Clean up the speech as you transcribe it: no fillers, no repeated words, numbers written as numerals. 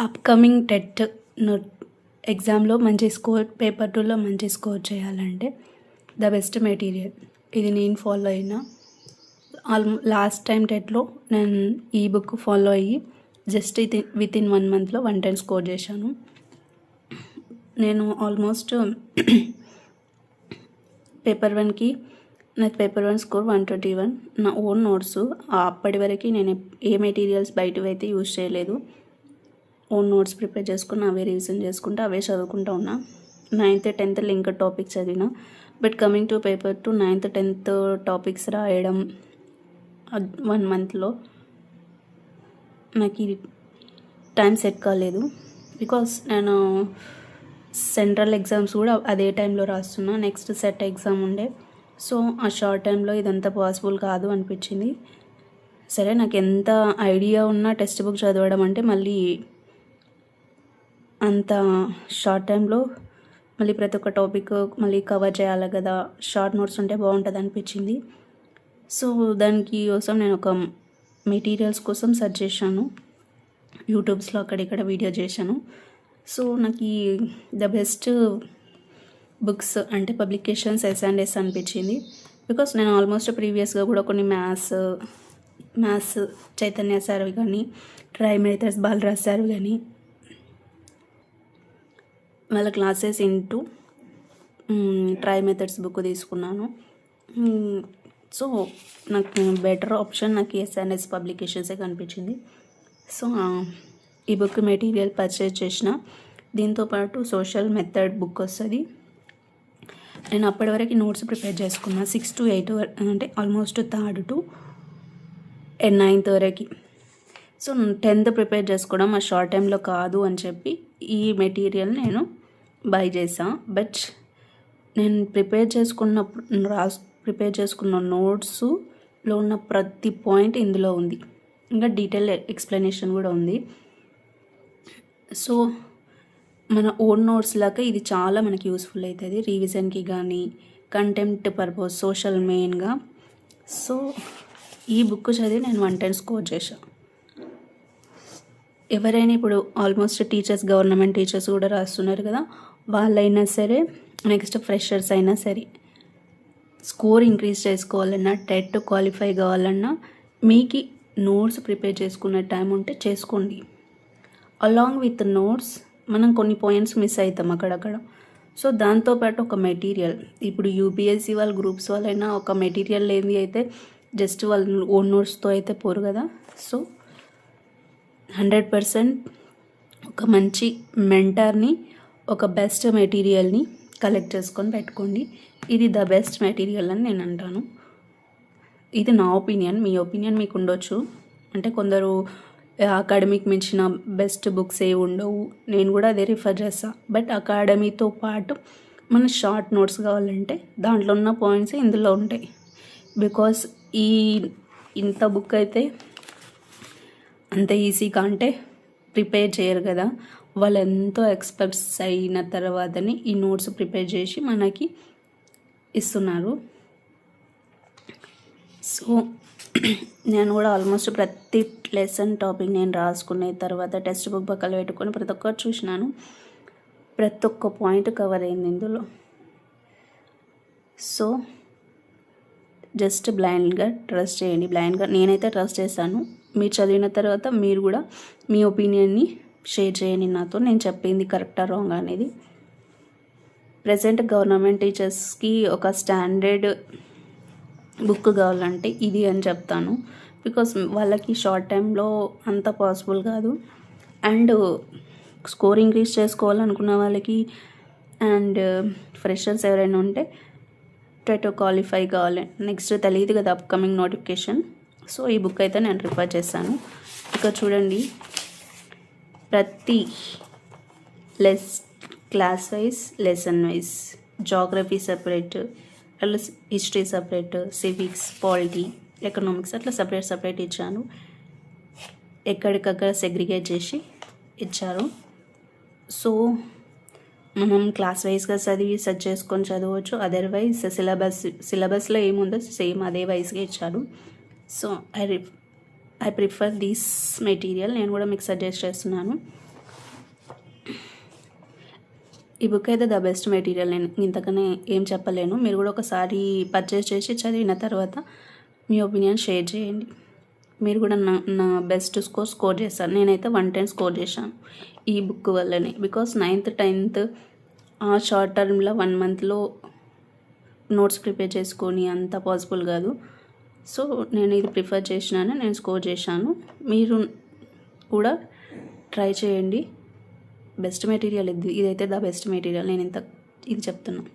Upcoming TET ఎగ్జామ్లో మంచి score, paper 2లో మంచి స్కోర్ చేయాలంటే ద బెస్ట్ మెటీరియల్ ఇది నేను ఫాలో అయిన లాస్ట్ టైం టెట్లో నేను ఈ బుక్ ఫాలో అయ్యి జస్ట్ విత్ ఇన్ 1 మంత్లో 110 స్కోర్ చేశాను. నేను ఆల్మోస్ట్ పేపర్ 1కి నాకు పేపర్ 1 స్కోర్ 121. నా ఓన్ నోట్స్ అప్పటి వరకు నేను ఏ మెటీరియల్స్ బయటవి అయితే యూజ్ చేయలేదు. ఓన్ నోట్స్ ప్రిపేర్ చేసుకుని అవే రివిజన్ చేసుకుంటూ అవే చదువుకుంటూ ఉన్నా. 9th 10th లింక్ టాపిక్స్ చదివిన. But coming to paper 2 9th 10th topics రాయడం 1 మంత్లో నాకు ఇది టైం సెట్ కాలేదు. బికాస్ నేను సెంట్రల్ ఎగ్జామ్స్ కూడా అదే టైంలో రాస్తున్నా. నెక్స్ట్ సెట్ ఎగ్జామ్ ఉండే. సో ఆ షార్ట్ టైంలో ఇదంతా పాసిబుల్ కాదు అనిపించింది. సరే, నాకు ఎంత ఐడియా ఉన్నా టెక్స్ట్ బుక్ చదవడం అంటే మళ్ళీ అంత షార్ట్ టైంలో మళ్ళీ ప్రతి ఒక్క టాపిక్ మళ్ళీ కవర్ చేయాలి కదా, షార్ట్ నోట్స్ ఉంటే బాగుంటుంది అనిపించింది. సో దానికి కోసం నేను ఒక మెటీరియల్స్ కోసం సెర్చ్ చేశాను. యూట్యూబ్స్లో అక్కడిక్కడ వీడియో చేశాను. సో నాకు ఈ ద బెస్ట్ బుక్స్ అంటే పబ్లికేషన్స్ S&S అనిపించింది. బికాస్ నేను ఆల్మోస్ట్ ప్రీవియస్గా కూడా కొన్ని మ్యాథ్స్ చైతన్య సార్వి కానీ, ట్రై మెథడ్స్ బాలరాజ్ సార్వి కానీ వాళ్ళ classes into try methods book తీసుకున్నాను. సో నాకు బెటర్ ఆప్షన్ నాకు S&S పబ్లికేషన్సే కనిపించింది. సో ఈ బుక్ మెటీరియల్ పర్చేజ్ చేసిన. దీంతోపాటు సోషల్ మెథడ్ బుక్ వస్తుంది. నేను అప్పటి వరకు నోట్స్ ప్రిపేర్ చేసుకున్నా 6 to 8 అంటే ఆల్మోస్ట్ 3rd to 9th వరకు. సో 10th ప్రిపేర్ చేసుకోవడం ఆ షార్ట్ టైంలో కాదు అని చెప్పి ఈ మెటీరియల్ నేను బై చేసా. బట్ నేను ప్రిపేర్ చేసుకున్న నోట్స్లో ఉన్న ప్రతి పాయింట్ ఇందులో ఉంది. ఇంకా డీటెయిల్ ఎక్స్ప్లెనేషన్ కూడా ఉంది. సో మన ఓన్ నోట్స్ లాగా ఇది చాలా మనకి యూస్ఫుల్ అవుతుంది రివిజన్కి కానీ, కంటెంట్ పర్పస్, సోషల్ మెయిన్గా. సో ఈ బుక్ చదివి నేను 110 స్కోర్ చేశాను. ఎవరైనా ఇప్పుడు ఆల్మోస్ట్ టీచర్స్, గవర్నమెంట్ టీచర్స్ కూడా రాస్తున్నారు కదా, వాళ్ళైనా సరే, నెక్స్ట్ ఫ్రెషర్స్ అయినా సరే, స్కోర్ ఇంక్రీజ్ చేసుకోవాలన్నా, టెట్ క్వాలిఫై కావాలన్నా మీకు నోట్స్ ప్రిపేర్ చేసుకునే టైం ఉంటే చేసుకోండి. అలాంగ్ విత్ నోట్స్ మనం కొన్ని పాయింట్స్ మిస్ అవుతాం అక్కడక్కడ. సో దాంతోపాటు ఒక మెటీరియల్, ఇప్పుడు యూపీఎస్సీ వాళ్ళ గ్రూప్స్ వాళ్ళైనా ఒక మెటీరియల్ లేని అయితే జస్ట్ వాళ్ళ ఓన్ నోట్స్తో అయితే పోరు కదా. సో 100% ఒక మంచి మెంటర్ని, ఒక బెస్ట్ మెటీరియల్ని కలెక్ట్ చేసుకొని పెట్టుకోండి. ఇది ద బెస్ట్ మెటీరియల్ అని నేను అంటాను. ఇది నా ఒపీనియన్. మీ ఒపీనియన్ మీకు ఉండొచ్చు. అంటే కొందరు అకాడమిక్ మించిన బెస్ట్ బుక్స్ ఏ ఉండవు, నేను కూడా అదే రిఫర్ చేస్తాను. బట్ అకాడమీతో పాటు మన షార్ట్ నోట్స్ కావాలంటే దాంట్లో ఉన్న పాయింట్స్ ఇందులో ఉంటాయి. బికాస్ ఇంత బుక్ అయితే అంత ఈజీగా అంటే ప్రిపేర్ చేయరు కదా. వాళ్ళు ఎంతో ఎక్స్పర్ట్స్ అయిన తర్వాతనే ఈ నోట్స్ ప్రిపేర్ చేసి మనకి ఇస్తున్నారు. సో నేను కూడా ఆల్మోస్ట్ ప్రతి లెసన్ టాపిక్ నేను రాసుకునే తర్వాత టెక్స్ట్ బుక్ పక్కన పెట్టుకొని ప్రతి ఒక్కటి చూసినాను. ప్రతి ఒక్క పాయింట్ కవర్ అయింది ఇందులో. సో జస్ట్ బ్లైండ్గా ట్రస్ట్ చేయండి. బ్లైండ్గా నేనైతే ట్రస్ట్ చేశాను. మీరు చదివిన తర్వాత మీరు కూడా మీ ఒపీనియన్ని షేర్ చేయండి నాతో. నేను చెప్పింది కరెక్టా రాంగ్ అనేది. ప్రజెంట్ గవర్నమెంట్ టీచర్స్కి ఒక స్టాండర్డ్ బుక్ కావాలంటే ఇది అని చెప్తాను. బికాస్ వాళ్ళకి షార్ట్ టైంలో అంత పాసిబుల్ కాదు. అండ్ స్కోర్ ఇంక్రీజ్ చేసుకోవాలనుకున్న వాళ్ళకి అండ్ ఫ్రెషర్స్ ఎవరైనా ఉంటే టెట్ క్వాలిఫై కావాలి, నెక్స్ట్ తెలియదు కదా అప్కమింగ్ నోటిఫికేషన్. సో ఈ బుక్ అయితే నేను రిఫర్ చేశాను. ఇక చూడండి, ప్రతి class wise, lesson wise, geography separate, అట్లా history separate, civics, polity, economics అట్లా సపరేట్ ఇచ్చాను. ఎక్కడికక్కడ సెగ్రిగేట్ చేసి ఇచ్చారు. సో మనం క్లాస్ వైజ్గా చదివి సెర్చ్ చేసుకొని చదవచ్చు. అదర్వైజ్ సిలబస్లో ఏముందో సేమ్ అదే వైజ్గా ఇచ్చారు. So I prefer this material. నేను కూడా మీకు సజెస్ట్ చేస్తున్నాను. ఈ బుక్ అయితే ద బెస్ట్ మెటీరియల్. నేను ఇంతకనే ఏం చెప్పలేను. మీరు కూడా ఒకసారి పర్చేస్ చేసి చదివిన తర్వాత మీ ఒపీనియన్ షేర్ చేయండి. మీరు కూడా నా బెస్ట్ స్కోర్ చేస్తారు. నేనైతే 110 స్కోర్ చేశాను ఈ బుక్ వల్లనే. బికాస్ 9th 10th ఆ షార్ట్ టర్మ్లో 1 monthలో నోట్స్ ప్రిపేర్ చేసుకొని అంత పాసిబుల్ కాదు. సో నేను ఇది ప్రిఫర్ చేసినాను, నేను స్కోర్ చేశాను. మీరు కూడా ట్రై చేయండి. బెస్ట్ మెటీరియల్ ఇదైతే ద బెస్ట్ మెటీరియల్. నేను ఇది చెప్తున్నాను.